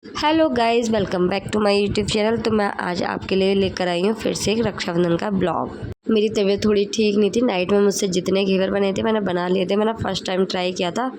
Hello guys, welcome back to my YouTube channel. तो मैं आज आपके लिए लेकर आई हूँ फिर से एक रक्षाबंधन का ब्लॉग। मेरी तबीयत थोड़ी ठीक नहीं थी। नाइट में मुझसे जितने घेवर बने थे मैंने बना लिए थे। मैंने फर्स्ट टाइम ट्राई किया था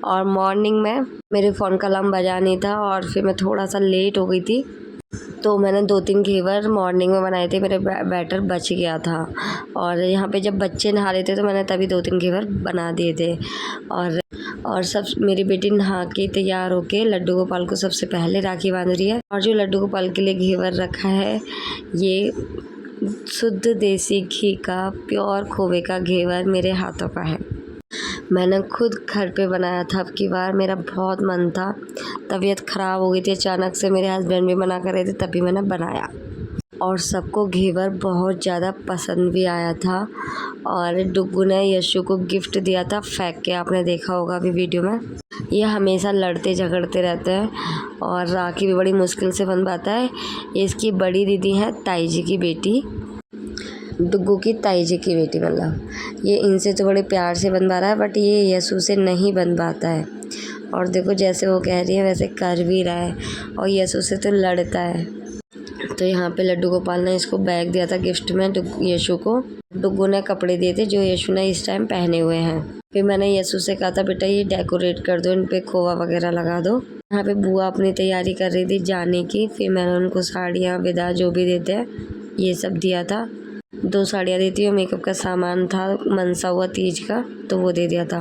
और मॉर्निंग में मेरे फ़ोन का अलार्म बजा नहीं था और फिर मैं थोड़ा सा लेट हो गई थी, तो मैंने 2-3 घेवर मॉर्निंग में बनाए थे। मेरे बैटर बच गया था और यहाँ पे जब बच्चे नहा रहे थे तो मैंने तभी 2-3 घेवर बना दिए थे। और सब मेरी बेटी नहा के तैयार होके लड्डू गोपाल को सबसे पहले राखी बांध रही है। और जो लड्डू गोपाल के लिए घेवर रखा है ये शुद्ध देसी घी का प्योर खोवे का घेवर मेरे हाथों का है। मैंने खुद घर पे बनाया था। अब की बार मेरा बहुत मन था, तबीयत ख़राब हो गई थी अचानक से, मेरे हस्बैंड भी मना कर रहे थे, तभी मैंने बनाया और सबको घेवर बहुत ज़्यादा पसंद भी आया था। और डुग्गू ने यशु को गिफ्ट दिया था फेंक के, आपने देखा होगा अभी वीडियो में। ये हमेशा लड़ते झगड़ते रहते हैं और राखी भी बड़ी मुश्किल से बंधवाता है। ये इसकी बड़ी दीदी है, ताई जी की बेटी, डुग्गू की ताई जी की बेटी। मतलब ये इनसे तो बड़े प्यार से बनवा रहा है, बट ये यशु से नहीं बन पाता है। और देखो जैसे वो कह रही है वैसे कर भी रहा है और यशु से तो लड़ता है। तो यहाँ पे लड्डू गोपाल ने इसको बैग दिया था गिफ्ट में यशु को। डुग्गू ने कपड़े दिए थे जो यशु ने इस टाइम पहने हुए हैं। फिर मैंने यशु से कहा था बेटा ये डेकोरेट कर दो, इन पे खोवा वगैरह लगा दो। यहाँ पे बुआ अपनी तैयारी कर रही थी जाने की। फिर मैंने उनको साड़ियाँ विदा जो भी देते हैं ये सब दिया था। 2 साड़ियाँ दी थी और मेकअप का सामान था मनसा हुआ तीज का, तो वो दे दिया था।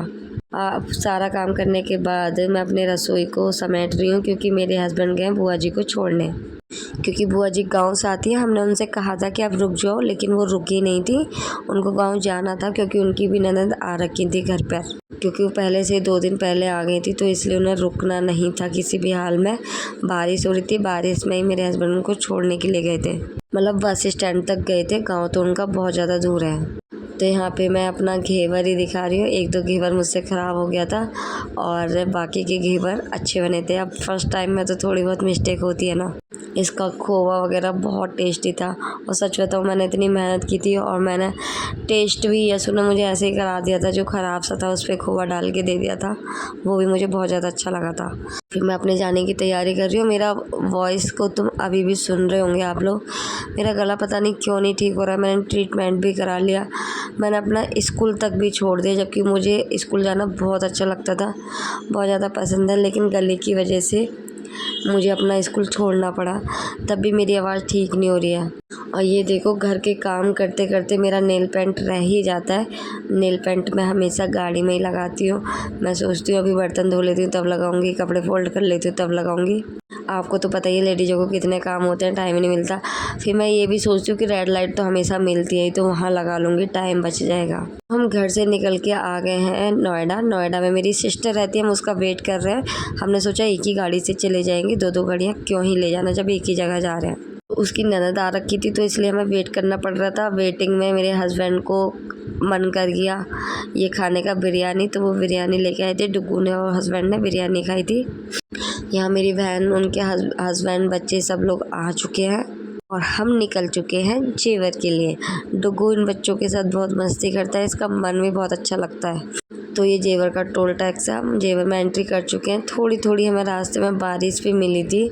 अब सारा काम करने के बाद मैं अपने रसोई को समेट रही हूँ क्योंकि मेरे हस्बैंड गए बुआ जी को छोड़ने। क्योंकि बुआ जी गांव से आती है, हमने उनसे कहा था कि आप रुक जाओ, लेकिन वो रुकी नहीं थी। उनको गांव जाना था क्योंकि उनकी भी ननद आ रखी थी घर पर, क्योंकि वो पहले से 2 दिन पहले आ गई थी, तो इसलिए उन्हें रुकना नहीं था किसी भी हाल में। बारिश हो रही थी, बारिश में ही मेरे हस्बैंड उनको छोड़ने के लिए गए थे। मतलब बस स्टैंड तक गए थे, गाँव तो उनका बहुत ज़्यादा दूर है। तो यहाँ पे मैं अपना घेवर ही दिखा रही हूँ। 1-2 घेवर मुझसे ख़राब हो गया था और बाकी के घेवर अच्छे बने थे। अब फर्स्ट टाइम में तो थोड़ी बहुत मिस्टेक होती है ना। इसका खोवा वगैरह बहुत टेस्टी था और सच बताऊँ मैंने इतनी मेहनत की थी और मैंने टेस्ट भी यशु ने मुझे ऐसे ही करा दिया था, जो ख़राब सा था उस पर खोवा डाल के दे दिया था, वो भी मुझे बहुत ज़्यादा अच्छा लगा था। फिर मैं अपने जाने की तैयारी कर रही हूँ। मेरा वॉइस को तुम अभी भी सुन रहे होंगे आप लोग। मेरा गला पता नहीं क्यों नहीं ठीक हो रहा है। मैंने ट्रीटमेंट भी करा लिया, मैंने अपना स्कूल तक भी छोड़ दिया, जबकि मुझे स्कूल जाना बहुत अच्छा लगता था, बहुत ज़्यादा पसंद है, लेकिन गले की वजह से मुझे अपना स्कूल छोड़ना पड़ा। तब भी मेरी आवाज़ ठीक नहीं हो रही है। और ये देखो घर के काम करते करते मेरा नेल पेंट रह ही जाता है। नेल पेंट मैं हमेशा गाड़ी में ही लगाती हूँ। मैं सोचती हूँ अभी बर्तन धो लेती हूँ तब लगाऊंगी, कपड़े फोल्ड कर लेती हूँ तब लगाऊंगी। आपको तो पता ही है लेडीज़ों को कितने काम होते हैं, टाइम ही नहीं मिलता। फिर मैं ये भी सोचती हूँ कि रेड लाइट तो हमेशा मिलती है, तो वहाँ लगा लूँगी, टाइम बच जाएगा। हम घर से निकल के आ गए हैं नोएडा। नोएडा में मेरी सिस्टर रहती है, हम उसका वेट कर रहे हैं। हमने सोचा एक ही गाड़ी से चले जाएंगे, 2-2 गाड़ियाँ क्यों ही ले जाना जब एक ही जगह जा रहे हैं। उसकी ननद आ रखी थी तो इसलिए हमें वेट करना पड़ रहा था। वेटिंग में मेरे हस्बैंड को मन कर गया ये खाने का बिरयानी, तो वो बिरयानी लेके आए थे। डुग्गू ने और हस्बैंड ने बिरयानी खाई थी। यहाँ मेरी बहन, उनके हस्बैंड, बच्चे सब लोग आ चुके हैं और हम निकल चुके हैं जेवर के लिए। डुग्गू इन बच्चों के साथ बहुत मस्ती करता है, इसका मन भी बहुत अच्छा लगता है। तो ये जेवर का टोल टैक्स है, हम जेवर में एंट्री कर चुके हैं। थोड़ी थोड़ी हमें रास्ते में बारिश भी मिली थी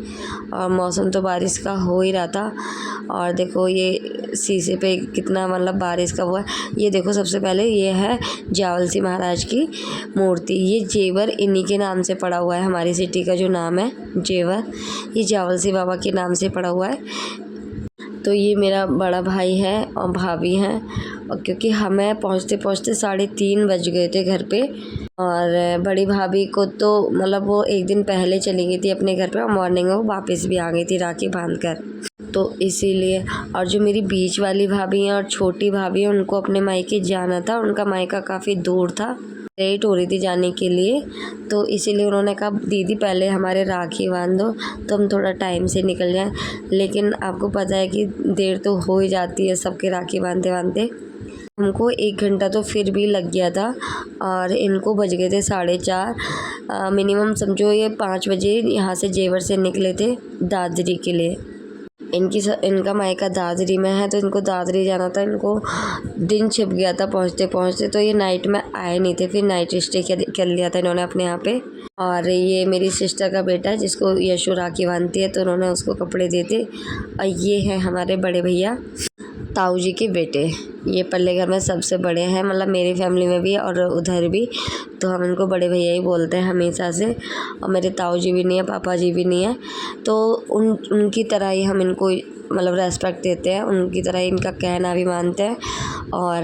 और मौसम तो बारिश का हो ही रहा था। और देखो ये शीशे पे कितना मतलब बारिश का हुआ है। ये देखो सबसे पहले ये है जावलसी महाराज की मूर्ति। ये जेवर इन्हीं के नाम से पड़ा हुआ है, हमारी सिटी का जो नाम है जेवर, ये जावलसी बाबा के नाम से पड़ा हुआ है। तो ये मेरा बड़ा भाई है और भाभी हैं, और क्योंकि हमें पहुंचते पहुंचते 3:30 बज गए थे घर पे। और बड़ी भाभी को तो मतलब वो 1 दिन पहले चली गई थी अपने घर पे और मॉर्निंग में वो वापस भी आ गई थी राखी बांधकर, तो इसीलिए। और जो मेरी बीच वाली भाभी हैं और छोटी भाभी हैं उनको अपने मायके जाना था, उनका मायका काफ़ी दूर था, लेट हो रही थी जाने के लिए, तो इसीलिए उन्होंने कहा दीदी पहले हमारे राखी बांध दो तो हम थोड़ा टाइम से निकल जाएं। लेकिन आपको पता है कि देर तो हो ही जाती है सबके राखी बांधते बांधते। हमको 1 घंटा तो फिर भी लग गया था और इनको बज गए थे 4:30। मिनिमम समझो ये 5 बजे यहाँ से जेवर से निकले थे दादरी के लिए। इनका मायका दादरी में है, तो इनको दादरी जाना था। इनको दिन छिप गया था पहुँचते पहुँचते, तो ये नाइट में आए नहीं थे। फिर नाइट स्टे कर लिया था इन्होंने अपने यहाँ पे। और ये मेरी सिस्टर का बेटा है जिसको यशु राखी बांधती है, तो उन्होंने उसको कपड़े देते। और ये हैं हमारे बड़े भैया ताऊ जी के बेटे। ये पल्ले घर में सबसे बड़े हैं, मतलब मेरी फैमिली में भी और उधर भी, तो हम इनको बड़े भैया ही बोलते हैं हमेशा से। और मेरे ताऊ जी भी नहीं है, पापा जी भी नहीं है, तो उनकी तरह ही हम इनको मतलब रेस्पेक्ट देते हैं, उनकी तरह ही इनका कहना भी मानते हैं। और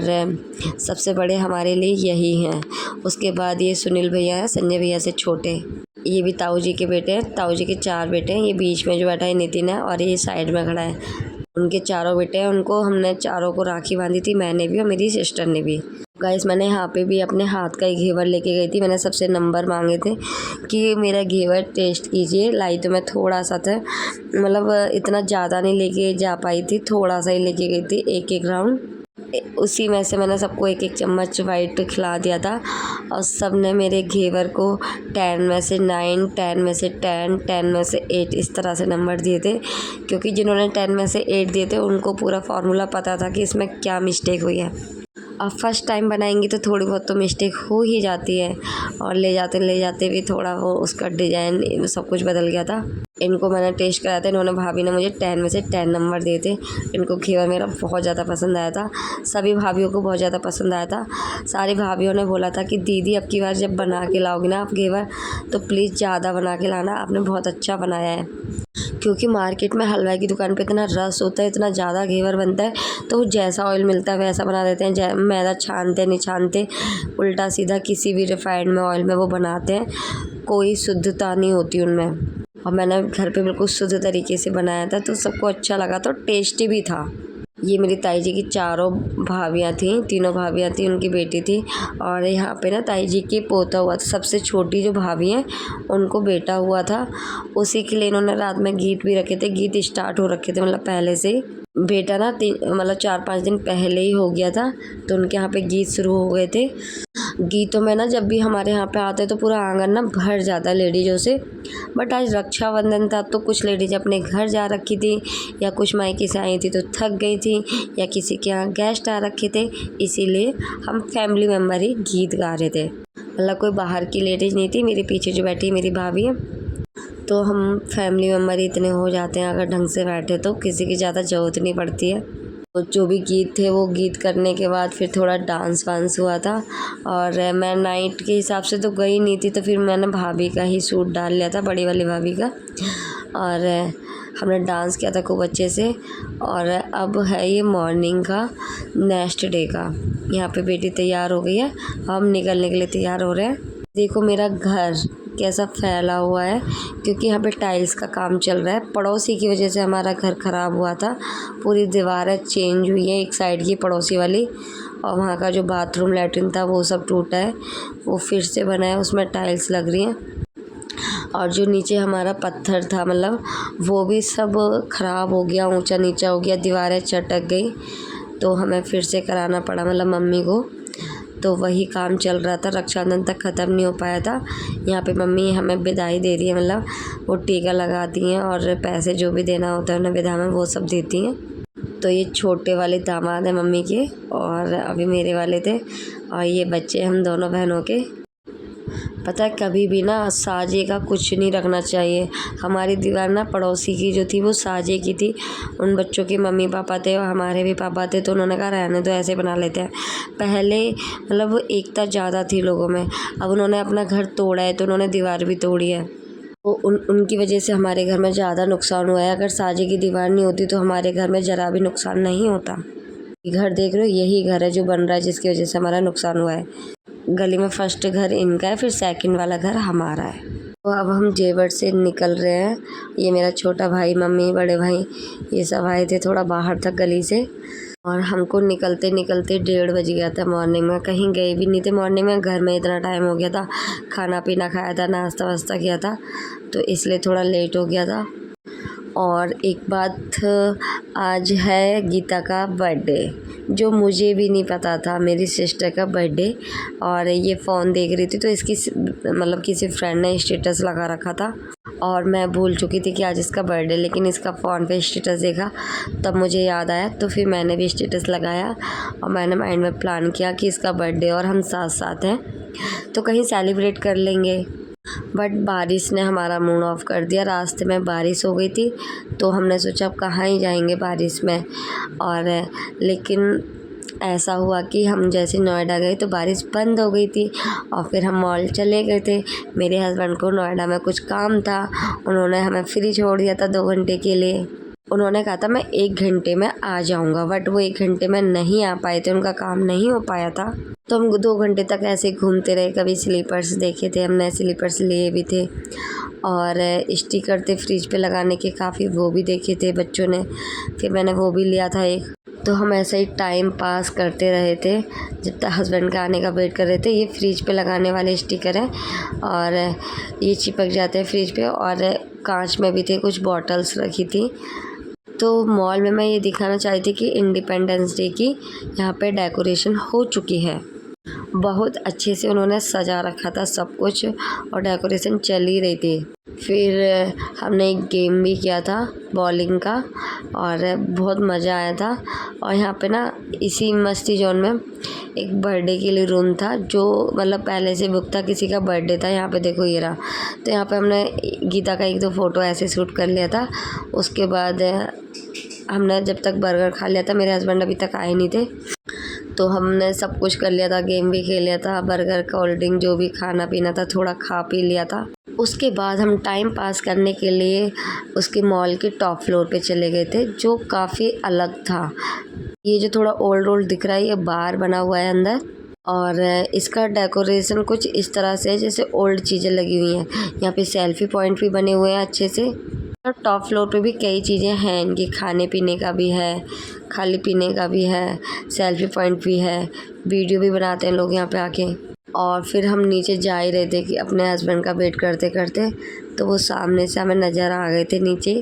सबसे बड़े हमारे लिए यही हैं। उसके बाद ये सुनील भैया हैं, संजय भैया से छोटे। ये भी ताऊ जी के बेटे हैं। ताऊ जी के 4 बेटे हैं। ये बीच में जो बैठा है नितिन है, और ये साइड में खड़ा है। उनके 4 बेटे हैं। उनको हमने 4 को राखी बांधी थी, मैंने भी और मेरी सिस्टर ने भी। गाइस, मैंने यहाँ पे भी अपने हाथ का ही घेवर लेके गई थी। मैंने सबसे नंबर मांगे थे कि मेरा घेवर टेस्ट कीजिए। लाई तो मैं थोड़ा सा था, मतलब इतना ज़्यादा नहीं लेके जा पाई थी, थोड़ा सा ही लेके गई थी, 1-1 राउंड। उसी में से मैंने सबको 1-1 चम्मच वाइट खिला दिया था। और सब ने मेरे घेवर को 10 में से 9, 10 में से 10, 10 में से 8 इस तरह से नंबर दिए थे। क्योंकि जिन्होंने 10 में से 8 दिए थे उनको पूरा फार्मूला पता था कि इसमें क्या मिस्टेक हुई है। अब फर्स्ट टाइम बनाएंगी तो थोड़ी बहुत तो मिस्टेक हो ही जाती है, और ले जाते भी थोड़ा वो उसका डिज़ाइन सब कुछ बदल गया था। इनको मैंने टेस्ट कराया था। इन्होंने भाभी ने मुझे 10 में से 10 नंबर दिए थे। इनको घेवर मेरा बहुत ज़्यादा पसंद आया था। सभी भाभीयों को बहुत ज़्यादा पसंद आया था। सारी भाभीयों ने बोला था कि दीदी अब की बार जब बना के लाओगी ना आप घेवर, तो प्लीज़ ज़्यादा बना के लाना, आपने बहुत अच्छा बनाया है। क्योंकि मार्केट में हलवाई की दुकान पे इतना रस होता है, इतना ज़्यादा घेवर बनता है, तो जैसा ऑयल मिलता है वैसा बना देते हैं। मैदा छानते नहीं छानते, उल्टा सीधा किसी भी रिफाइंड में ऑयल में वो बनाते हैं। कोई शुद्धता नहीं होती उनमें। और मैंने घर पे बिल्कुल शुद्ध तरीके से बनाया था, तो सबको अच्छा लगा, तो टेस्टी भी था। ये मेरी ताई जी की 4 भाभियाँ थीं, 3 भाभियाँ थीं, उनकी बेटी थी। और यहाँ पे ना ताई जी की पोता हुआ था। सबसे छोटी जो भाभी हैं उनको बेटा हुआ था। उसी के लिए इन्होंने रात में गीत भी रखे थे। गीत स्टार्ट हो रखे थे, मतलब पहले से ही। बेटा ना मतलब 4-5 दिन पहले ही हो गया था, तो उनके यहाँ पे गीत शुरू हो गए थे। गीतों में ना जब भी हमारे यहाँ पे आते तो पूरा आंगन ना भर जाता है लेडीज़ों से। बट आज रक्षाबंधन था, तो कुछ लेडीज अपने घर जा रखी थी, या कुछ मायके से आई थी तो थक गई थी, या किसी के यहाँ गेस्ट आ रखे थे। इसीलिए हम फैमिली मेम्बर ही गीत गा रहे थे, मतलब कोई बाहर की लेडीज़ नहीं थी। मेरे पीछे जो बैठी मेरी भाभी है, तो हम फैमिली मेम्बर इतने हो जाते हैं अगर ढंग से बैठे, तो किसी की ज़्यादा ज़रूरत नहीं पड़ती है। तो जो भी गीत थे वो गीत करने के बाद फिर थोड़ा डांस वांस हुआ था। और मैं नाइट के हिसाब से तो गई नहीं थी, तो फिर मैंने भाभी का ही सूट डाल लिया था, बड़ी वाली भाभी का। और हमने डांस किया था खूब अच्छे से। और अब है ये मॉर्निंग का नेक्स्ट डे का। यहाँ पे बेटी तैयार हो गई है, हम निकलने के लिए तैयार हो रहे हैं। देखो मेरा घर कैसा फैला हुआ है, क्योंकि यहाँ पे टाइल्स का काम चल रहा है। पड़ोसी की वजह से हमारा घर ख़राब हुआ था। पूरी दीवारें चेंज हुई है, एक साइड की पड़ोसी वाली, और वहाँ का जो बाथरूम लैट्रिन था वो सब टूटा है, वो फिर से बना है, उसमें टाइल्स लग रही हैं। और जो नीचे हमारा पत्थर था, मतलब वो भी सब ख़राब हो गया, ऊंचा नीचा हो गया, दीवारें चटक गई, तो हमें फिर से कराना पड़ा, मतलब मम्मी को। तो वही काम चल रहा था, रक्षाबंधन तक ख़त्म नहीं हो पाया था। यहाँ पे मम्मी हमें विदाई दे रही है, मतलब वो टीका लगाती हैं और पैसे जो भी देना होता है उन्हें विदा में वो सब देती हैं। तो ये छोटे वाले दामाद हैं मम्मी के, और अभी मेरे वाले थे, और ये बच्चे हम दोनों बहनों के। पता है कभी भी ना साजे का कुछ नहीं रखना चाहिए। हमारी दीवार ना पड़ोसी की जो थी वो साजे की थी। उन बच्चों के मम्मी पापा थे और हमारे भी पापा थे, तो उन्होंने कहा रहने दो, ऐसे बना लेते हैं। पहले मतलब एकता ज़्यादा थी लोगों में, अब उन्होंने अपना घर तोड़ा है तो उन्होंने दीवार भी तोड़ी है। तो उनकी वजह से हमारे घर में ज़्यादा नुकसान हुआ है। अगर साजे की दीवार नहीं होती तो हमारे घर में ज़रा भी नुकसान नहीं होता। घर देख रहे हो, यही घर है जो बन रहा है जिसकी वजह से हमारा नुकसान हुआ है। गली में फर्स्ट घर इनका है, फिर सेकंड वाला घर हमारा है। तो अब हम जेवर से निकल रहे हैं। ये मेरा छोटा भाई, मम्मी, बड़े भाई, ये सब आए थे थोड़ा बाहर तक गली से। और हमको निकलते निकलते 1:30 बज गया था। मॉर्निंग में कहीं गए भी नहीं थे, मॉर्निंग में घर में इतना टाइम हो गया था, खाना पीना खाया था, नाश्ता वास्ता किया था, तो इसलिए थोड़ा लेट हो गया था। और एक बात, आज है गीता का बर्थडे, जो मुझे भी नहीं पता था, मेरी सिस्टर का बर्थडे। और ये फ़ोन देख रही थी तो इसकी मतलब किसी फ्रेंड ने स्टेटस लगा रखा था, और मैं भूल चुकी थी कि आज इसका बर्थडे, लेकिन इसका फ़ोन पे स्टेटस देखा तब मुझे याद आया, तो फिर मैंने भी स्टेटस लगाया और मैंने माइंड में प्लान किया कि इसका बर्थडे और हम साथ साथ हैं तो कहीं सेलिब्रेट कर लेंगे। बट बारिश ने हमारा मूड ऑफ कर दिया, रास्ते में बारिश हो गई थी तो हमने सोचा अब कहाँ ही जाएंगे बारिश में। और लेकिन ऐसा हुआ कि हम जैसे नोएडा गए तो बारिश बंद हो गई थी और फिर हम मॉल चले गए थे। मेरे हस्बैंड को नोएडा में कुछ काम था, उन्होंने हमें फ्री छोड़ दिया था 2 घंटे के लिए। उन्होंने कहा था मैं 1 घंटे में आ जाऊंगा, बट वो 1 घंटे में नहीं आ पाए थे, उनका काम नहीं हो पाया था। तो हम 2 घंटे तक ऐसे घूमते रहे। कभी स्लीपर्स देखे थे हमने, स्लीपर्स लिए भी थे और स्टिकर थे फ्रिज पे लगाने के काफ़ी, वो भी देखे थे बच्चों ने, फिर मैंने वो भी लिया था एक। तो हम ऐसे ही टाइम पास करते रहे थे जब तक हस्बैंड का आने का वेट कर रहे थे। ये फ्रिज पे लगाने वाले स्टिकर हैं और ये चिपक जाते हैं फ्रिज पे, और कांच में भी थे, कुछ बॉटल्स रखी थी। तो मॉल में मैं ये दिखाना चाहती थी कि इंडिपेंडेंस डे की यहाँ पे डेकोरेशन हो चुकी है। बहुत अच्छे से उन्होंने सजा रखा था सब कुछ और डेकोरेशन चल ही रही थी। फिर हमने एक गेम भी किया था बॉलिंग का और बहुत मज़ा आया था। और यहाँ पे ना इसी मस्ती जोन में एक बर्थडे के लिए रूम था जो मतलब पहले से बुक था, किसी का बर्थडे था। यहाँ पे देखो ये रहा। तो यहाँ पे हमने गीता का 1-2 फ़ोटो ऐसे शूट कर लिया था। उसके बाद हमने जब तक बर्गर खा लिया था, मेरे हस्बैंड अभी तक आए नहीं थे, तो हमने सब कुछ कर लिया था, गेम भी खेल लिया था, बर्गर कोल्ड ड्रिंक जो भी खाना पीना था थोड़ा खा पी लिया था। उसके बाद हम टाइम पास करने के लिए उसके मॉल के टॉप फ्लोर पे चले गए थे जो काफ़ी अलग था। ये जो थोड़ा ओल्ड दिख रहा है, ये बार बना हुआ है अंदर और इसका डेकोरेशन कुछ इस तरह से है जैसे ओल्ड चीज़ें लगी हुई हैं। यहाँ पे सेल्फी पॉइंट भी बने हुए हैं अच्छे से। और टॉप फ्लोर पे भी कई चीज़ें हैं इनकी, खाने पीने का भी है, खाली पीने का भी है, सेल्फी पॉइंट भी है, वीडियो भी बनाते हैं लोग यहाँ पे आके। और फिर हम नीचे जा ही रहे थे कि अपने हस्बैंड का वेट करते करते, तो वो सामने से हमें नज़र आ गए थे नीचे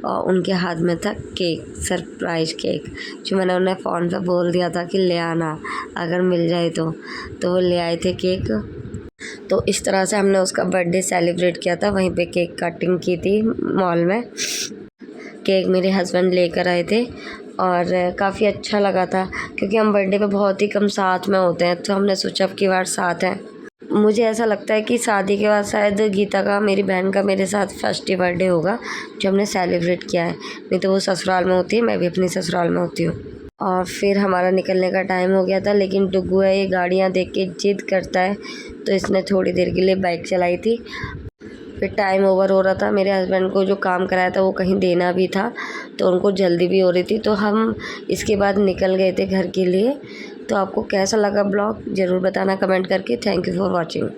और उनके हाथ में था केक, सरप्राइज़ केक, जो मैंने उन्हें फ़ोन पे बोल दिया था कि ले आना अगर मिल जाए तो वो ले आए थे केक। तो इस तरह से हमने उसका बर्थडे सेलिब्रेट किया था। वहीं पे केक कटिंग की थी मॉल में। केक मेरे हस्बैंड लेकर आए थे और काफ़ी अच्छा लगा था क्योंकि हम बर्थडे पे बहुत ही कम साथ में होते हैं, तो हमने सोचा अब की बार साथ हैं। मुझे ऐसा लगता है कि शादी के बाद शायद गीता का, मेरी बहन का मेरे साथ फर्स्ट ही बर्थडे होगा जो हमने सेलिब्रेट किया है। नहीं तो वो ससुराल में होती है, मैं भी अपनी ससुराल में होती हूँ। और फिर हमारा निकलने का टाइम हो गया था, लेकिन डुग्गू है, ये गाड़ियाँ देख के जिद करता है, तो इसने थोड़ी देर के लिए बाइक चलाई थी। फिर टाइम ओवर हो रहा था, मेरे हस्बैंड को जो काम कराया था वो कहीं देना भी था, तो उनको जल्दी भी हो रही थी, तो हम इसके बाद निकल गए थे घर के लिए। तो आपको कैसा लगा ब्लॉग ज़रूर बताना कमेंट करके। Thank you for watching.